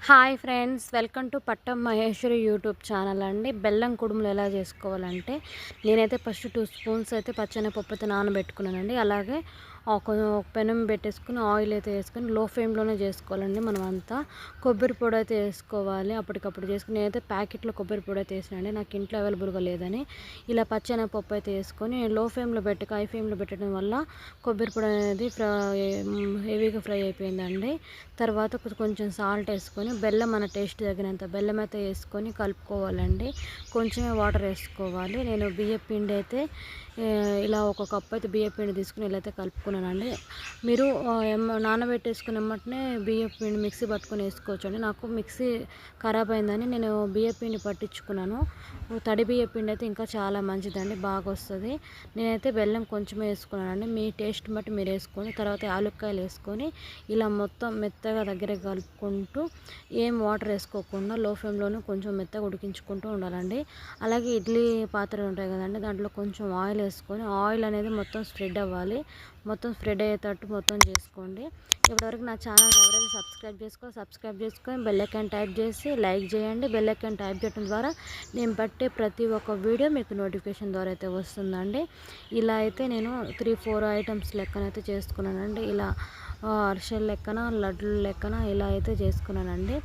Hi friends, welcome to పట్టం Maheshwari YouTube channel అండి. బెల్లం కుడుములు ఎలా చేసుకోవాలంటే నేనైతే ఫస్ట్ 2 స్పూన్స్ అయితే పచ్చెనపప్పు అయితే నానబెట్టుకున్నానండి. అలాగే ఒక పెనం పెట్టేసుకుని ఆయిల్ అయితే వేసుకొని లో ఫ్లేమ్లోనే చేసుకోవాలండి. మనం అంతా కొబ్బరి పొడి అయితే వేసుకోవాలి. అప్పటికప్పుడు చేసుకుని నేనైతే ప్యాకెట్లో కొబ్బరి పొడి అయితే వేసినండి, నాకు ఇంట్లో అవైలబుల్గా లేదని. ఇలా పచ్చెనపప్పు అయితే వేసుకొని లో ఫ్లేమ్లో పెట్టి హై ఫ్లేమ్లో పెట్టడం వల్ల కొబ్బరి పొడి అనేది హెవీగా ఫ్రై అయిపోయిందండి. తర్వాత కొంచెం సాల్ట్ వేసుకొని బెల్లం మన టేస్ట్ తగినంత బెల్లం అయితే వేసుకొని కలుపుకోవాలండి. కొంచెమే వాటర్ వేసుకోవాలి. నేను బియ్యం పిండి అయితే ఇలా ఒక కప్ అయితే బియ్యం పిండి తీసుకుని ఇలా అయితే కలుపుకున్నానండి. మీరు నానబెట్టేసుకున్న వెంటనే బియ్యం పిండి మిక్సీ పట్టుకొని వేసుకోవచ్చండి. నాకు మిక్సీ ఖరాబ్ అయిందని నేను బియ్యం పిండి పట్టించుకున్నాను. తడి బియ్యం పిండి అయితే ఇంకా చాలా మంచిదండి, బాగా వస్తుంది. నేనైతే బెల్లం కొంచెమే వేసుకున్నానండి. మీ టేస్ట్ బట్టి మీరు వేసుకొని తర్వాత యాలక్కాయలు వేసుకొని ఇలా మొత్తం మెత్తగా దగ్గర కలుపుకుంటూ ఏం వాటర్ వేసుకోకుండా లో ఫ్లేమ్లోనే కొంచెం మెత్తగా ఉడికించుకుంటూ ఉండాలండి. అలాగే ఇడ్లీ పాత్రలు ఉంటాయి కదండి, దాంట్లో కొంచెం ఆయిల్ వేసుకొని ఆయిల్ అనేది మొత్తం స్ప్రెడ్ అవ్వాలి. మొత్తం స్ప్రెడ్ అయ్యేటట్టు మొత్తం చేసుకోండి. ఇప్పటివరకు నా ఛానల్ ఎవరైతే సబ్స్క్రైబ్ చేసుకొని బెల్ ఐకాన్ టైప్ చేసి లైక్ చేయండి. బెల్ ఐకాన్ టైప్ చేయడం ద్వారా నేను పట్టే ప్రతి ఒక్క వీడియో మీకు నోటిఫికేషన్ ద్వారా అయితే వస్తుందండి. ఇలా అయితే నేను 3-4 ఐటమ్స్ లెక్కనైతే చేసుకున్నానండి. ఇలా అరిసెలు లెక్కన, లడ్డుల లెక్కన ఇలా అయితే చేసుకున్నానండి.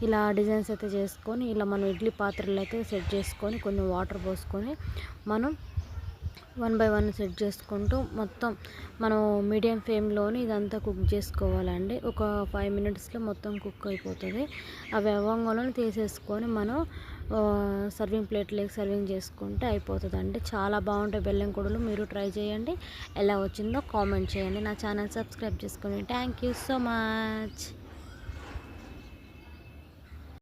ఇలా డిజైన్స్ అయితే చేసుకొని ఇలా మనం ఇడ్లీ పాత్రలు అయితే సెట్ చేసుకొని కొన్ని వాటర్ పోసుకొని మనం 1 బై 1 సెట్ చేసుకుంటూ మొత్తం మనం మీడియం ఫ్లేమ్లోని ఇదంతా కుక్ చేసుకోవాలండి. ఒక 5 మినిట్స్లో మొత్తం కుక్ అయిపోతుంది. అవి అవ్వంగానే తీసేసుకొని మనం సర్వింగ్ ప్లేట్లోకి సర్వింగ్ చేసుకుంటే అయిపోతుందండి. చాలా బాగుంటాయి బెల్లం కుడులు. మీరు ట్రై చేయండి. ఎలా వచ్చిందో కామెంట్ చేయండి. నా ఛానల్ సబ్స్క్రైబ్ చేసుకోండి. Thank you so much.